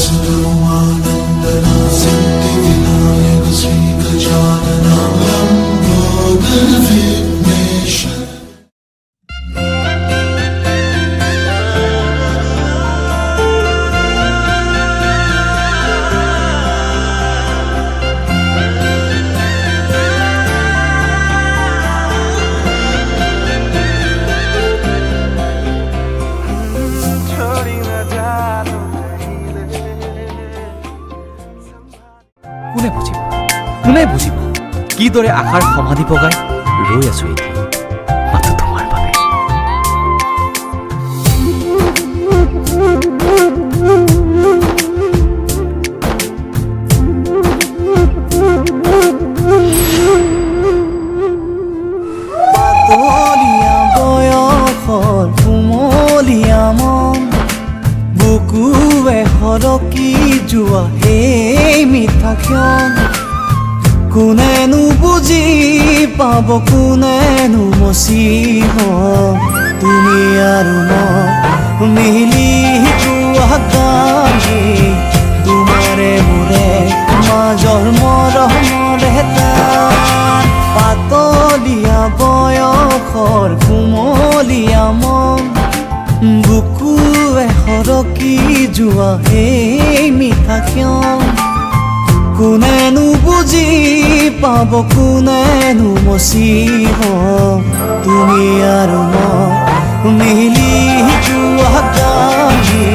सर्वानन्दना सिद्धिविनायक श्रीगजानना लम्बोदर विघ्नेश কোনে বুজিব কিদৰে আশাৰ সমাধি পগাই ৰৈ আছো এতিয়া মাথো তোমাৰ বাবে পাতলীয়া বয়সৰ কুমলীয়া মন বুকুৱে সৰকি যোৱা সেই মিঠা ক্ষণ কোনেনো বুজি পাব কোনেনো মচিব তুমি আৰু মই মিলি যোৱা গানে তোমাৰে মোৰে মাজৰ মৰমৰ এটা পাতলীয়া বয়সৰ কুমলীয়া মন বুকুৱে সৰকি যোৱা সেই মিঠা ক্ষণ কোনেনো বুজি পাব কোনেনো মচিব তুমি আৰু মই মিলি যোৱা গানে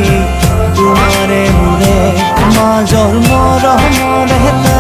তোমাৰে মোৰে মাজৰ মৰমৰ এটা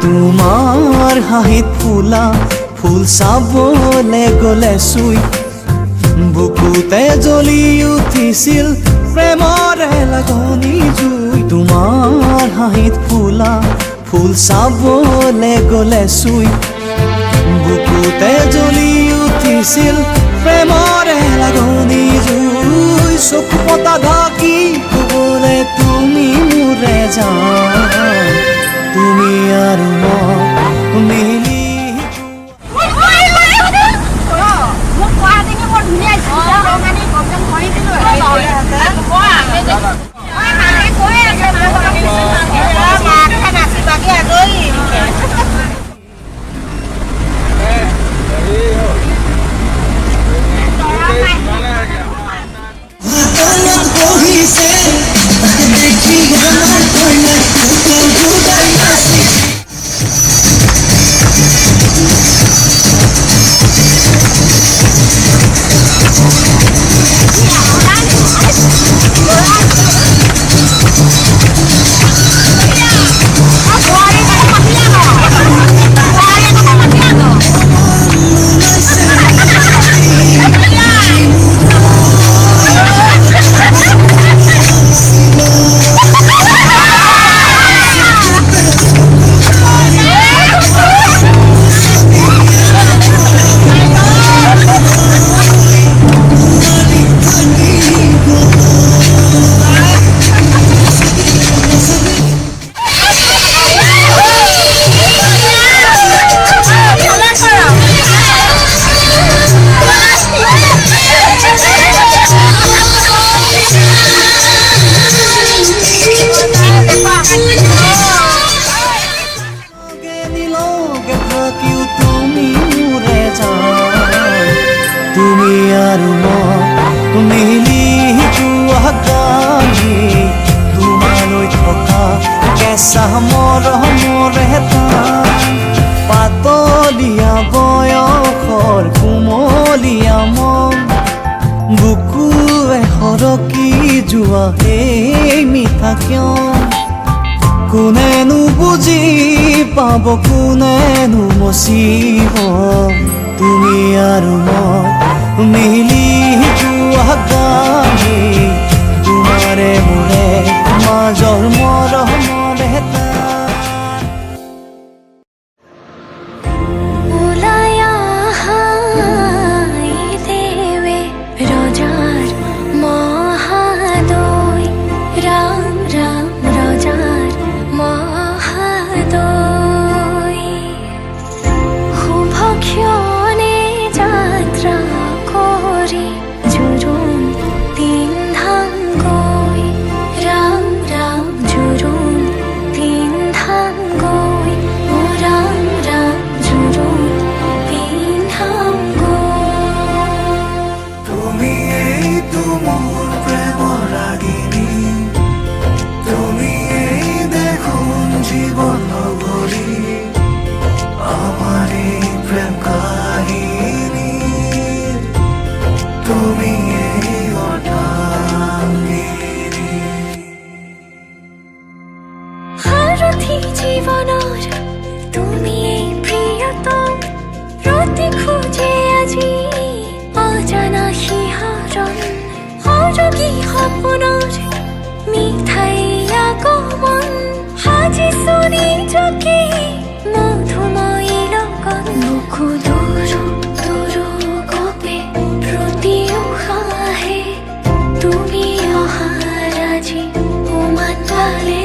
তোমাৰ হাঁহিত ফুলা ফুল চাবলে গলে চুই বুকুতে জ্বলি উঠিছিল প্ৰেমৰে লাগনি জুই তোমাৰ হাঁহিত ফুলা ফুল চাবলে গলে চুই বুকুতে জ্বলি উঠিছিল প্ৰেমৰে লাগনি জুই চকু পতা ঢাকি ক'বলে তুমি মোৰে জান তুমি আৰু মই মিলি তুমি আৰু মই মিলি যোৱা গানে তোমালৈ থকা কেঁচা মৰমৰ এটা পাতলীয়া বয়সৰ কুমলীয়া মন বুকুৱে সৰকি যোৱা এই মিঠা কিয় কোনেনো বুজি পাব কোনেনো মচিব তুমি আৰু মই মিলি যোৱা গানে তোমাৰে মোৰে মাজৰ মৰমৰ এটা জীবনৰ তুমি প্ৰিয়তম প্ৰতি খোজে আজি অজানা শিহৰণ সৰগী সপোনৰ মিঠাই আগমন সাজিছো নিজকে মধুময়ী লগন বুকু দূৰ গপে প্ৰতি উশাহে তুমি অহাৰ আজি উমান পালে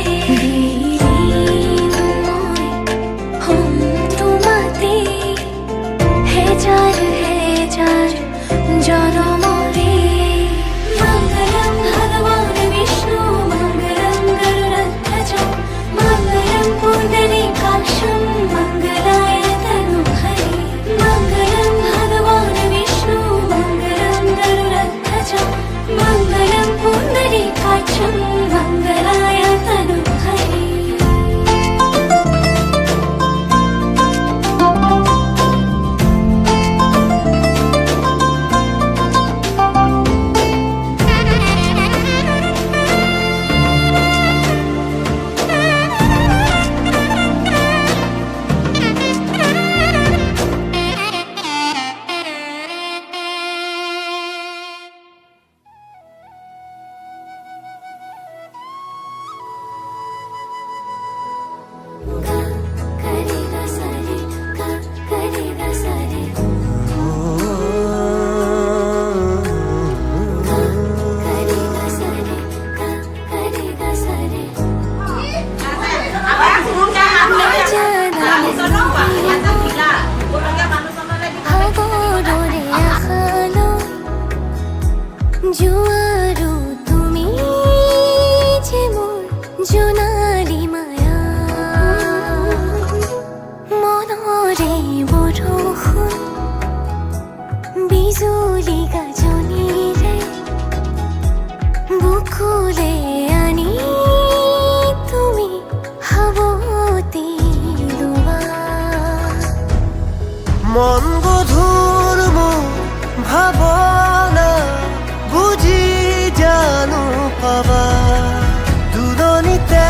জোৱাৰো তুমি যে মোৰ জোনালী মায়া মনৰে বৰষুণ বিজুলী গাজনিৰে বুকুলে আনি তুমি হাবতি লোৱা মন গধুৰ মোৰ ভাৱনা বুজি জানো পাবা দুদনিতে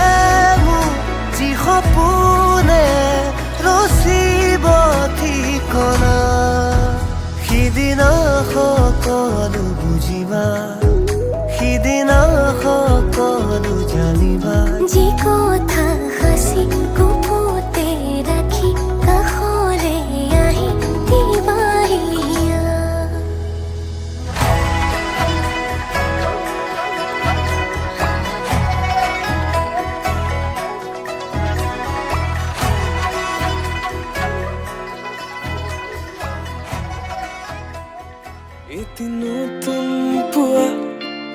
মোক যি সপোনে ৰচিব ঠিকনা সিদিনা সকলো বুজিবা সিদিনা সকলো জানিবা যি কথা সাঁচি গুপুতে ৰাখি কাষৰে আহি দিবাহিয়া এটি নতুন পুৱা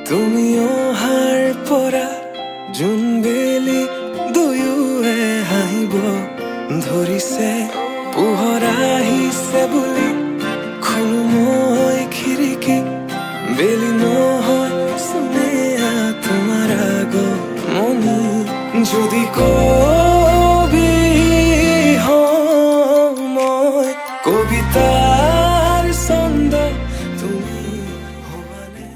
তুমি অহাৰ পৰা জোনবেলি দুয়োৱে হাঁহিব ধৰিছে পোহৰ আহিছে বুলি খোলো মই খিৰিকী বেলি নহয় চুনেয়া তোমাৰ আগমনি যদি কবি হওঁ মই কবিতাৰ ছন্দ তুমি হবানে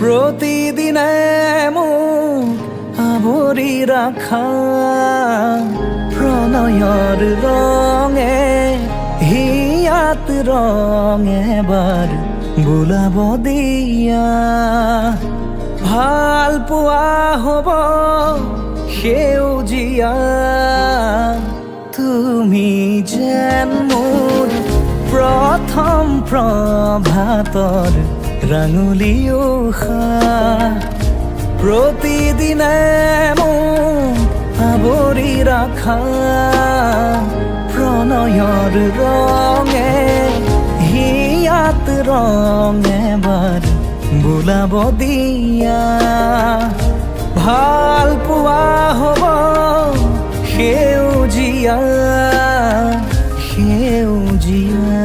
প্ৰতিদিনে মোক আৱৰি ৰাখা প্ৰণয়ৰ ৰঙে হিয়াত ৰং এবাৰ বোলাব দিয়া ভাল পোৱা হ'ব সেউজীয়া তুমি যেন মোৰ প্ৰথম প্ৰভাতৰ ৰাঙলী উষা প্ৰতিদিনে মোক আৱৰি ৰাখা প্ৰণয়ৰ ৰঙে হিয়াত ৰং এবাৰ বোলাব দিয়া ভাল পোৱা হ'ব সেউজীয়া সেউজীয়া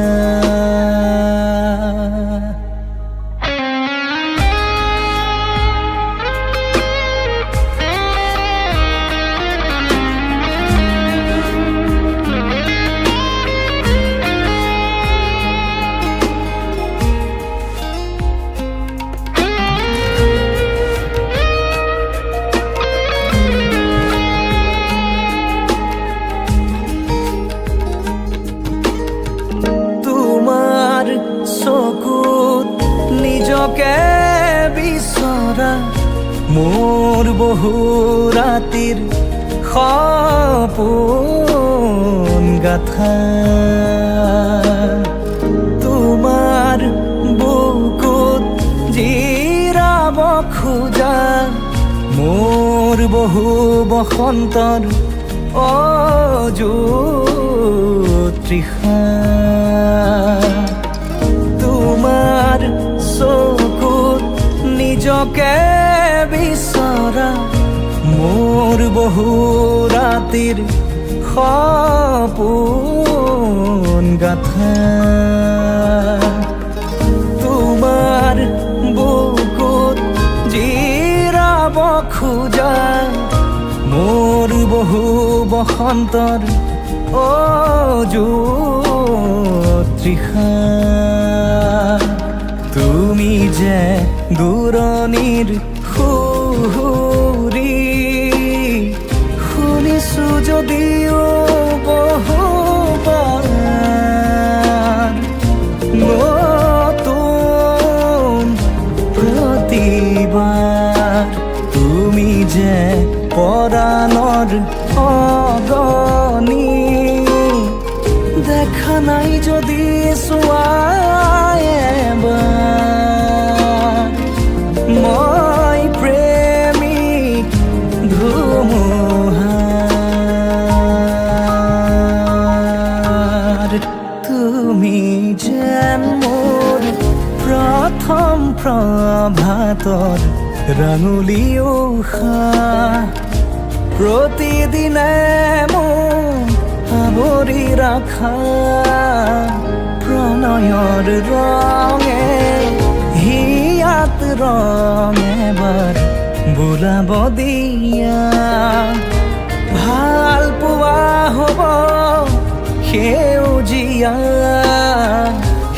চকুত নিজকে বিচৰা মোৰ বহু ৰাতিৰ সপোন গাথা তোমাৰ বুকুত জিৰাব খোজা মোৰ বহু বসন্তৰ অযুত তৃষা তোমাৰ চকুত নিজকে বিচৰা মোৰ বহু ৰাতিৰ সপোন গাথা তোমাৰ বুকুত জিৰাব খোজা মোৰ বহু বসন্তৰ অযুত তৃষা তুমি যে দূৰণিৰ সুৰি শুনিছো যদিও বহুবাৰ নতুন প্ৰতিবাৰ তুমি যে পৰাণৰ অগণি দেখা নাই যদি চোৱা এবাৰ মই প্ৰেমিক ধুমুহাৰ তুমি যেন মোৰ প্ৰথম প্ৰভাতৰ ৰাঙলী উষা প্ৰতিদিনে মোক আৱৰি ৰাখা প্ৰণয়ৰ ৰঙে হিয়াত ৰং এবাৰ বোলাব দিয়া ভাল পোৱা হ'ব সেউজীয়া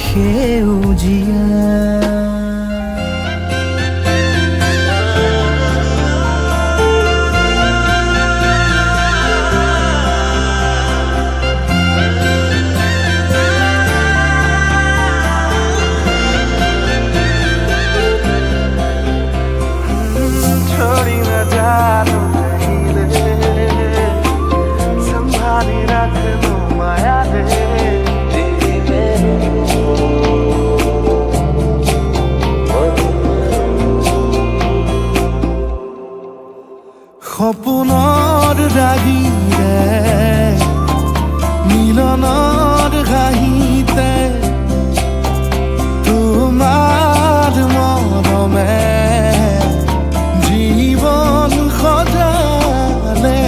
সেউজীয়া সপোনৰ ৰাগিৰে মিলনৰ হাঁহিতে তোমাৰ মৰমে জীৱন সজালে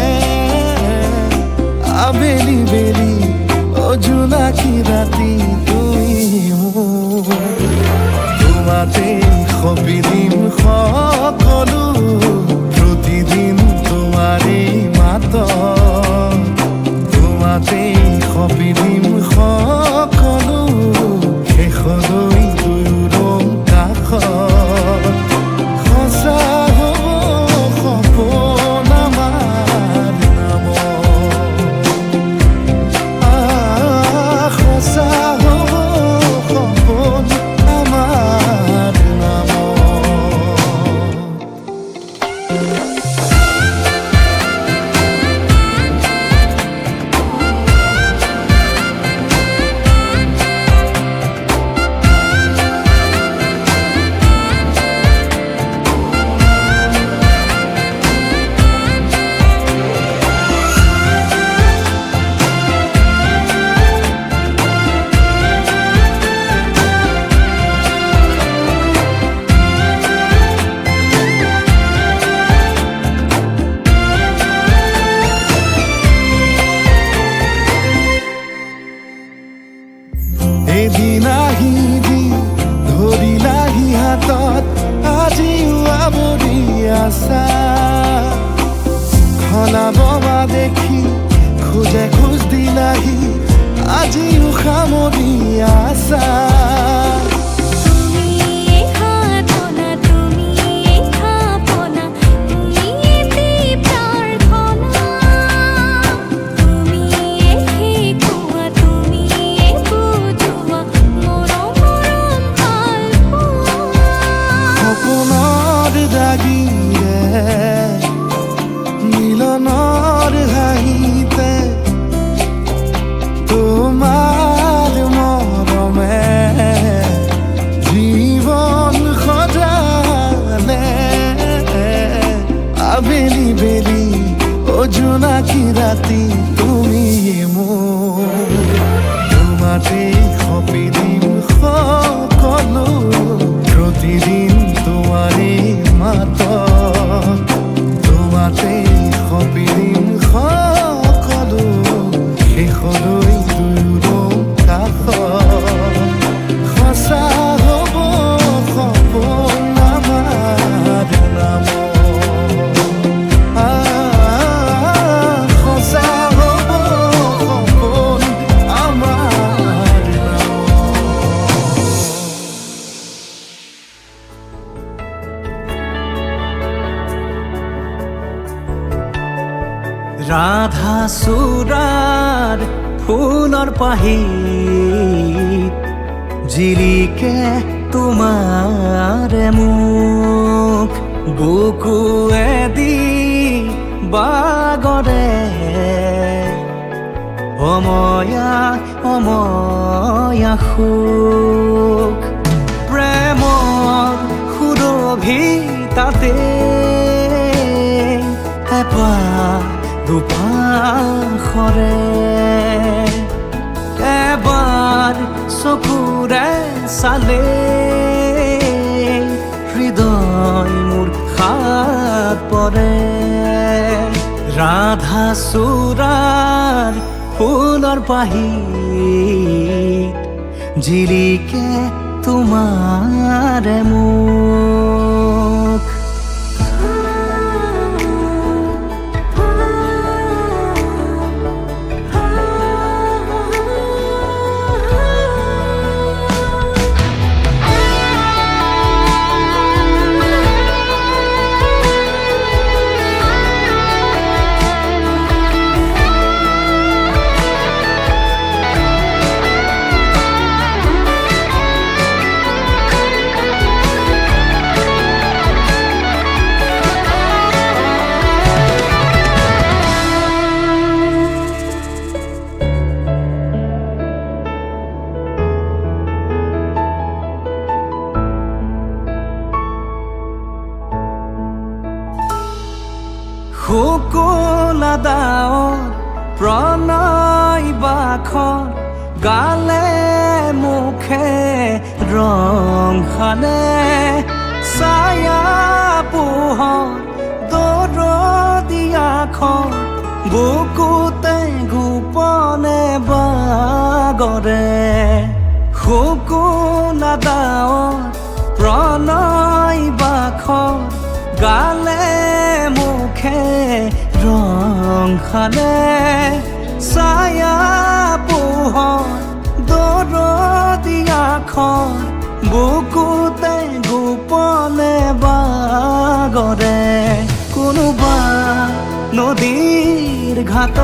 আবেলি বেলি অজোনাকী ৰাতি তুমি মোৰ তোমাতে সপিদিম সকলো প্ৰতিদিন তোমাৰে মাত তোমাতে সপিদিম সকলো শেষলৈ দুয়োৰং কাষত নিশাত আজিও আৱৰি আছা খলাবমা দেখি খোজে খোজ দিলাহি আজিও সামৰি আছা মিলনৰ হাঁহিতে তোমাৰ মৰমে জীৱন সজালে আবেলি বেলি জোনাকী ৰাতি তুমি মোৰ তোমাতেই সপিদিম সকলো প্ৰতিদিন তোমাৰে মাতত তোমাতেই সপিদিম সকলো শেষলৈ দুয়ো কাষত সঁচা হ'ব সপোন আমাৰ নামত সঁচা হ'ব সপোন আমাৰ ৰাধা চূড়াৰ ফুলৰ পাহিত জিলিকে তোমাৰে মুখ বুকুৱেদি বাগৰে অময়া অময়া সুখ প্ৰেমৰ সুৰভি তাতে এপাহ দুপাশৰে এবাৰ চকুৰে চালে হৃদয় মোৰ খাত পৰে ৰাধা চূড়াৰ ফুলৰ পাহিত জিলিকে তোমাৰে মুখ শুকুলা দাঁৱৰ প্ৰণয় বাখৰ গালে মুখে ৰং সানে ছায়া পোহৰ দৰদিয়াখন বুকুতে গোপনে বাগৰে শুকুলা দাঁৱৰ প্ৰণয় বাখৰ গালে মুখে ৰং সানে ছায়া পোহৰ দৰদিয়াখন বুকুতে গোপনে বাগৰে কোনোবা নদীৰ ঘাটত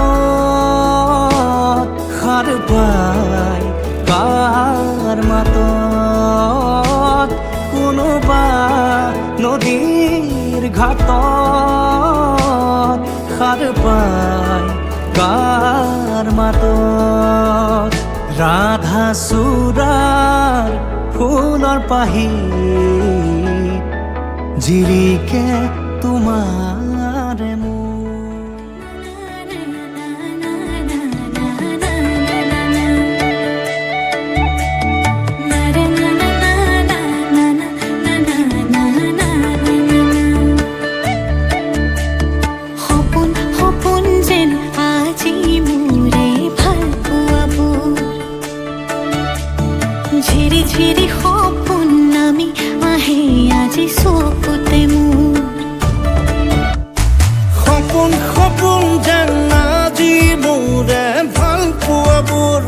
সাৰ পাই কাৰ মাতত কোনোবা নদীৰ ঘাটত সাৰ পাই কাৰ মাতত ৰাধা চূড়াৰ ফুলৰ পাহিত জিলিকে তোমাৰে মুখ ঝিৰি ঝিৰি সপোন নামি আহে আজি চকুতে মোৰ সপোন সপোন যেন আজি মোৰে ভাল পোৱাবোৰ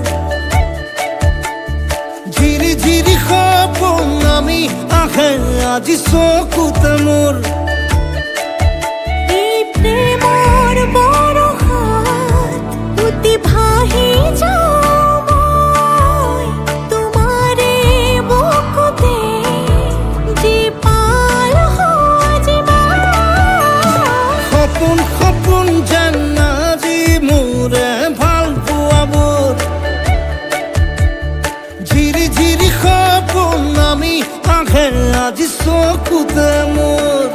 ঝিৰি ঝিৰি সপোন আমি আহে আজি চকুতে মোৰ এই প্ৰেমৰ বৰষাত উটি ভাহি যাওঁ মই তোমাৰে বুকুতে জীপাল সজিবা সপোন সপোন যেন আজি মোৰে ভাল পোৱাবোৰ ঝিৰি ঝিৰি সপোন আমি আহে আজি চকুতে মোৰ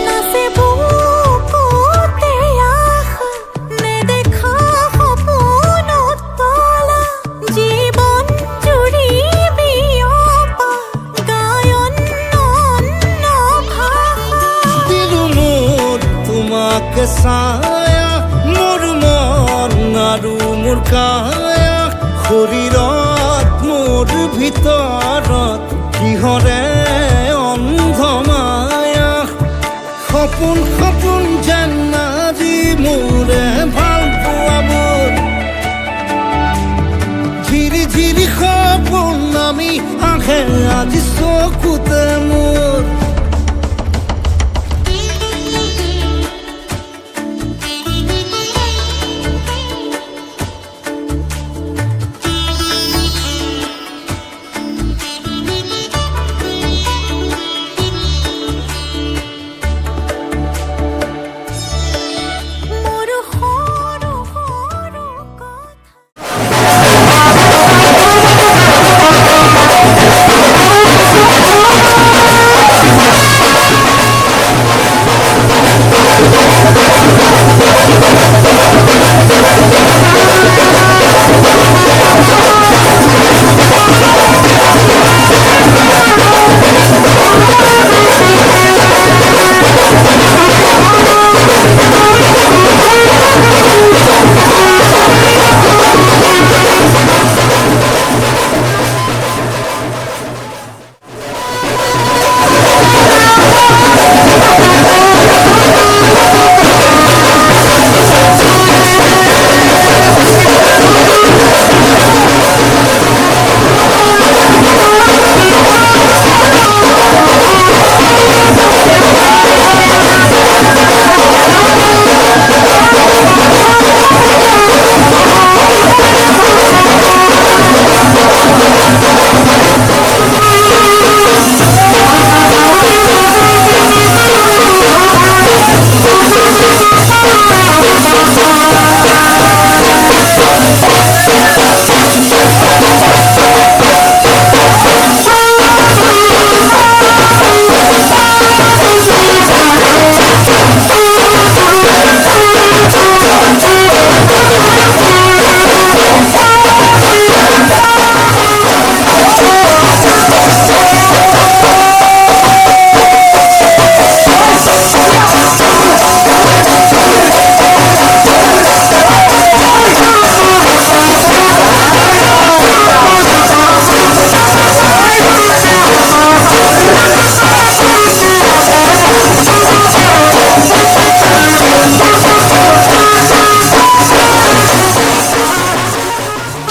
নাচে বুকুতে আশা নেদেখা সপোনত তলা জীৱন জুৰি বিয়পা গায়ন অন্য ভাষা দিলো মোৰ তোমাকে ছায়া মোৰ মন আৰু মোৰ কায়া শৰীৰত মোৰ ভিতৰত কিহৰে অন্ধ মায়া সপোন সপোন যেন আজি মোৰে ভাল পোৱাবোৰ ঝিৰি ঝিৰি সপোন আমি আহে আজি চকুতে মোৰ মোৰ সৰু সৰু কথা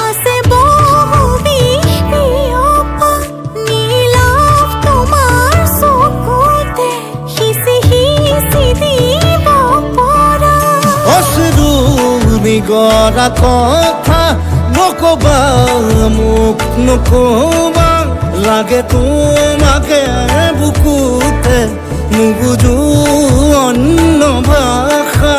আছে বহু বিয়পা নীলাভ তোমাৰ চকুতে সিঁচি সিঁচি দিব পৰা অশ্ৰু নিগৰা কথা নকবা মোক নকবা লাগে তোমাকে বুকুতে নুবুজো অন্য ভাষা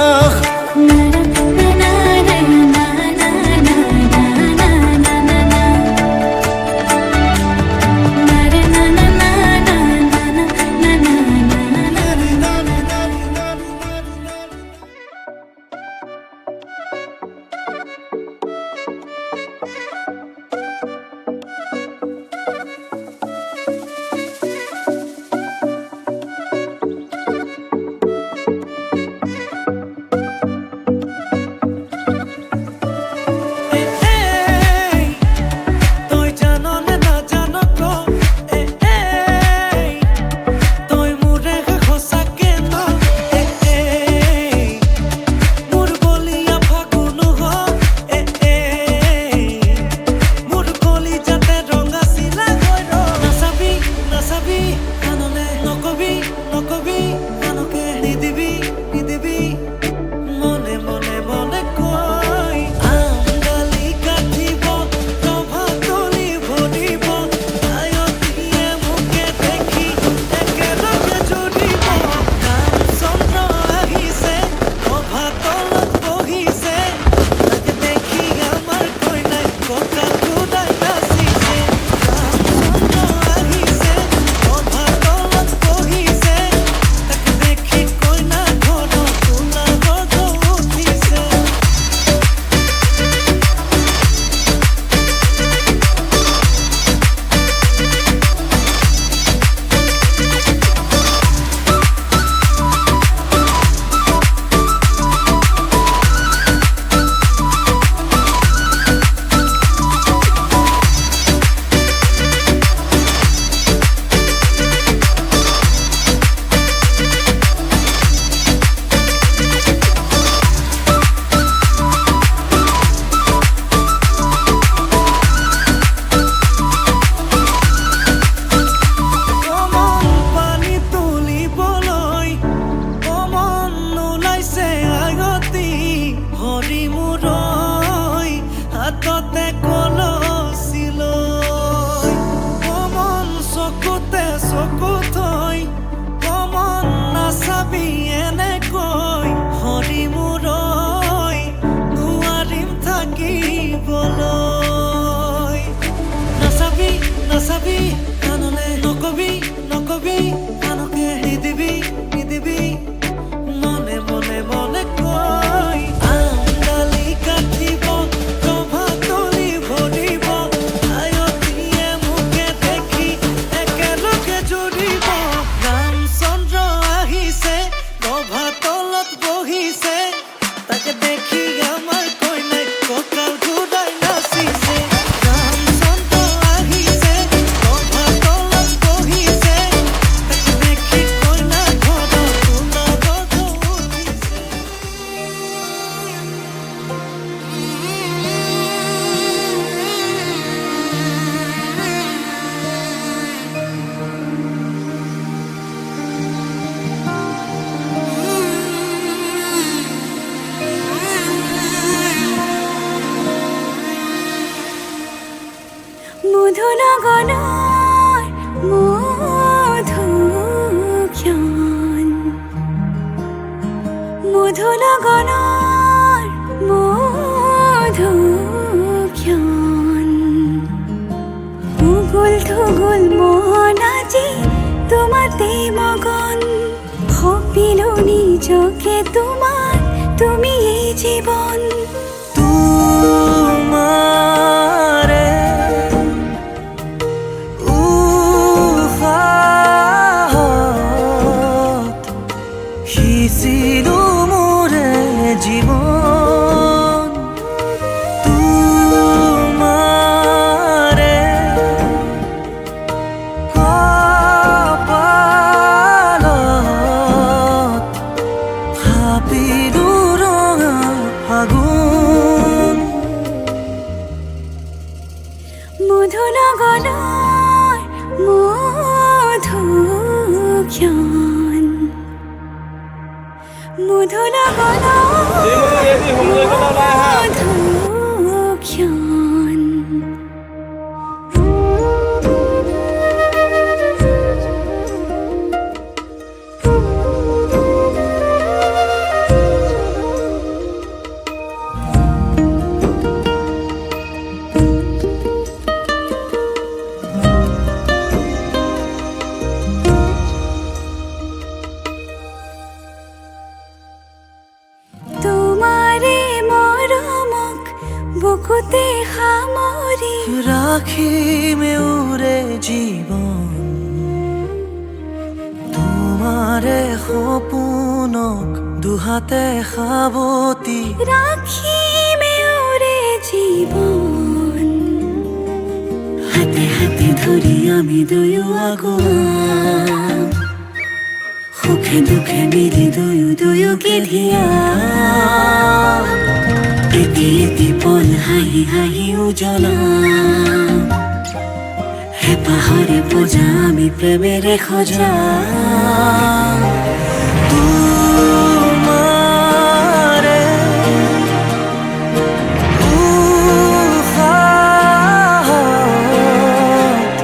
মধুনগৰৰ মধুক্ষণ মধুনগৰৰ মধুক্ষণ উগুল থুগুল মন আজি তোমাতে মগন ভাবিলো নিজকে তোমাৰ তুমি এই জীবন তোমাৰে উশাহত সিঁচিলো মোৰে জীৱন তোমাৰে কপালত থাপিলো ৰঙা ফাগুন মধুনগৰৰ মধুক্ষণ মধুনগৰৰ মধুক্ষণ তোমাৰে মৰমক বুকুতে সামৰি ৰাখিমে উৰে জীৱন তোমাৰে সপোনক দুহাতে সাৱতি ৰাখিমে ওৰে জীৱন হাতে হাতে ধৰি আমি দুয়ো আগুৱা সুখে দুখে মিলি দুয়ো দুয়োকে ধিয়া এটি এটি পল হাঁহি হাঁহি উজ্বলা হেঁপাহৰে পূজা আমি প্ৰেমেৰে সজা তোমাৰে উশাহত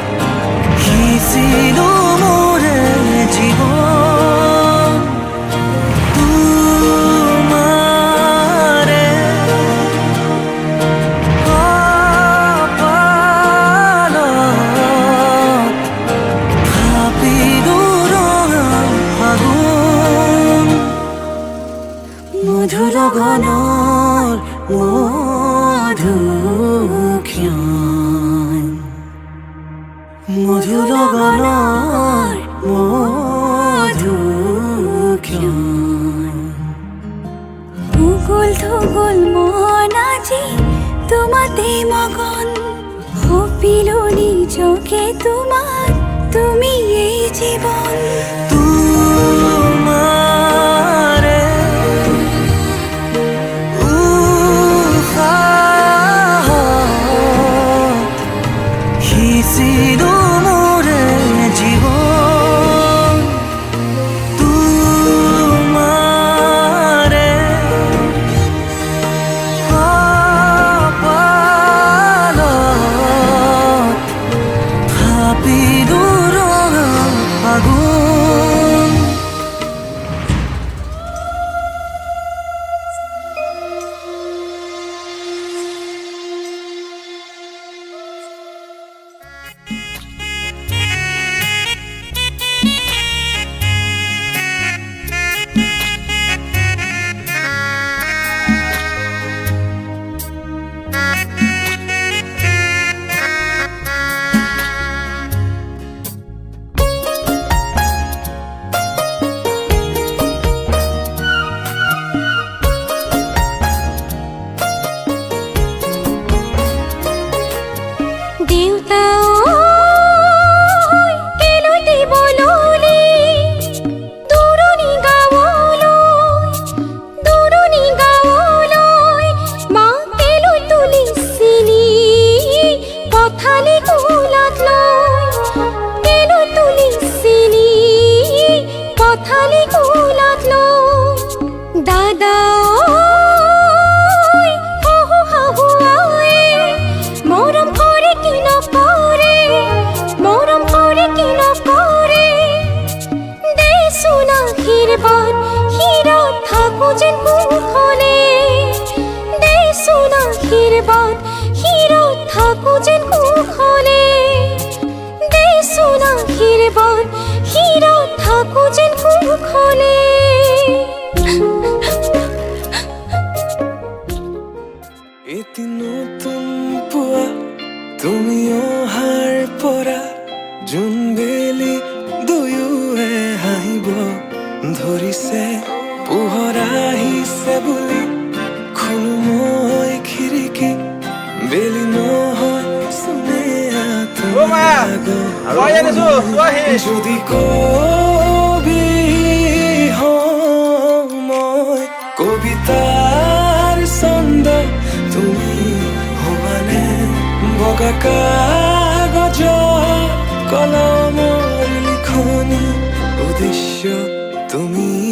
সিঁচিলো মোৰে জীৱন তোমাৰে কপালত থাপিলো ৰঙা ফাগুন মধুৰগণৰ মধুক্ষণ মধুৰগণৰ মধুক্ষণ উগুল থুগুল মন আজি তোমাতে মগন ভাবিলো নিজকে তোমাৰ তুমি এই জীবন তোমাৰে উশাহত সিঁচিলো মোৰে জীৱন তোমাৰে কপালত থাপিলো ৰঙা ফাগুন দেউতা ঐ, কেলৈ দিবলৈ দূৰণি গাঁৱলৈ মাকেলৈ তুলিছিলি পথালি কোলাত লৈ কেলৈ তুলিছিলি পথালি কোলাত লৈ দাদা ঐ, শহু শাহু আই মৰম কৰে কি নকৰে যেন কুখনে এটি নতুন পুৱা তুমি অহাৰ পৰা জোনবেলি দুয়োৱে হাঁহিব ধৰিছে পোহৰ আহিছে বুলি খোলো মই খিৰিকী বেলি নহয় চুনেয়া যদি কবি মই কবিতাৰ ছন্দ তুমি হবানে বগা কাগজ কলমৰ লিখনি উদ্দেশ্য তুমি